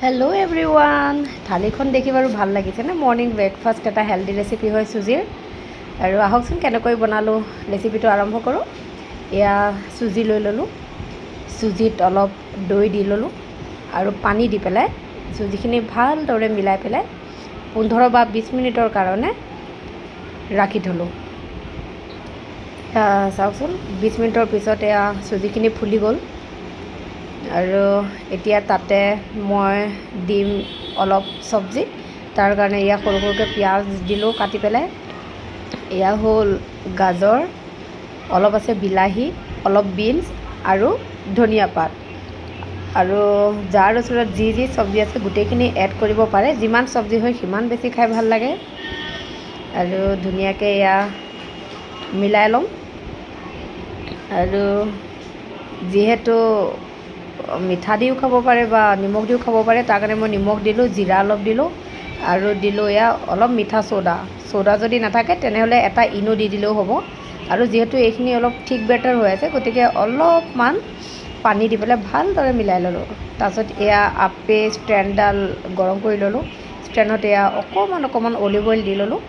Hello' everyone, থালিখন দেখি বাৰু ভাল লাগিছেনে? মৰ্ণিং ব্ৰেকফাষ্ট এটা হেল্ডি ৰেচিপি হয় চুজিৰ। আৰু আহকচোন কেনেকৈ বনালোঁ ৰেচিপিটো আৰম্ভ কৰোঁ। এয়া চুজি লৈ ল'লোঁ, চুজিত অলপ দৈ দি ল'লোঁ আৰু পানী দি পেলাই চুজিখিনি ভালদৰে মিলাই পেলাই 15 বা 20 মিনিটৰ কাৰণে ৰাখি থ'লোঁ। চাওকচোন 20 মিনিটৰ পিছত এয়া চুজিখিনি ফুলি গ'ল। আৰু এতিয়া তাতে মই দিম অলপ চব্জি। তাৰ কাৰণে এয়া সৰু সৰুকৈ পিঁয়াজ দিলোঁ কাটি পেলাই। এয়া হ'ল গাজৰ, অলপ আছে বিলাহী, অলপ বিনছ আৰু ধনিয়া পাত। আৰু যাৰ ওচৰত যি যি চব্জি আছে গোটেইখিনি এড কৰিব পাৰে। যিমান চব্জি হয় সিমান বেছি খাই ভাল লাগে। আৰু ধুনীয়াকৈ এয়া মিলাই ল'ম। আৰু যিহেতু মিঠা দিও খাব পাৰে বা নিমখ দিও খাব পাৰে, তাৰ কাৰণে মই নিমখ দিলোঁ, জিৰা অলপ দিলোঁ আৰু দিলোঁ এয়া অলপ মিঠা চ'ডা যদি নাথাকে তেনেহ'লে এটা ইনো দি দিলেও হ'ব। আৰু যিহেতু এইখিনি অলপ থিক বেটাৰ হৈ আছে গতিকে অলপমান পানী দি পেলাই ভালদৰে মিলাই ল'লোঁ। তাৰপিছত এয়া আপে ষ্টেণ্ডডাল গৰম কৰি ল'লোঁ। ষ্টেণ্ডত এয়া অকণমান অলিভ অইল দি ল'লোঁ।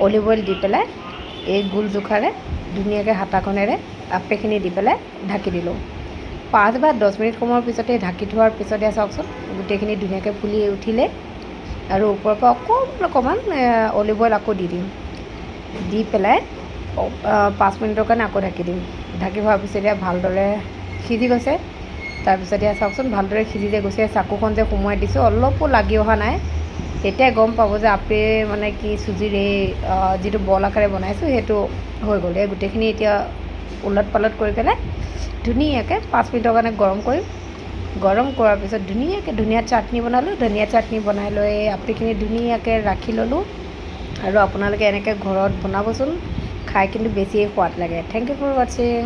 অলিভ অইল দি পেলাই এই গোল জোখাৰে ধুনীয়াকৈ হাতাখনেৰে আপেখিনি দি পেলাই ঢাকি দিলোঁ। 5 বা 10 মিনিট সময়ৰ পিছতে ঢাকি থোৱাৰ পিছতে চাওকচোন গোটেইখিনি ধুনীয়াকৈ ফুলি উঠিলে। আৰু ওপৰৰ পৰা অকণমান অলিভ অইল আকৌ দি দিম। দি পেলাই 5 মিনিটৰ কাৰণে আকৌ ঢাকি দিম। ঢাকি হোৱাৰ পিছত এতিয়া ভালদৰে সিজি গৈছে। তাৰপিছত এতিয়া চাওকচোন ভালদৰে সিজি যে গৈছে। চাকুখন যে সোমোৱাই দিছোঁ অলপো লাগি অহা নাই। তেতিয়াই গম পাব যে আপে মানে কি চুজিৰ এই যিটো বল আকাৰে বনাইছোঁ সেইটো হৈ গ'ল। এই গোটেইখিনি এতিয়া ওলট পালট কৰি পেলাই ধুনীয়াকৈ 5 মিনিটৰ কাৰণে গৰম কৰিম। গৰম কৰাৰ পিছত ধুনীয়াকৈ ধনিয়া চাটনি বনালোঁ। ধনিয়া চাটনি বনাই লৈ আপেখিনি ধুনীয়াকৈ ৰাখি ল'লোঁ। আৰু আপোনালোকে এনেকৈ ঘৰত বনাবচোন, খাই কিন্তু বেছিয়ে সোৱাদ লাগে। থেংক ইউ ফৰ ৱাচিং।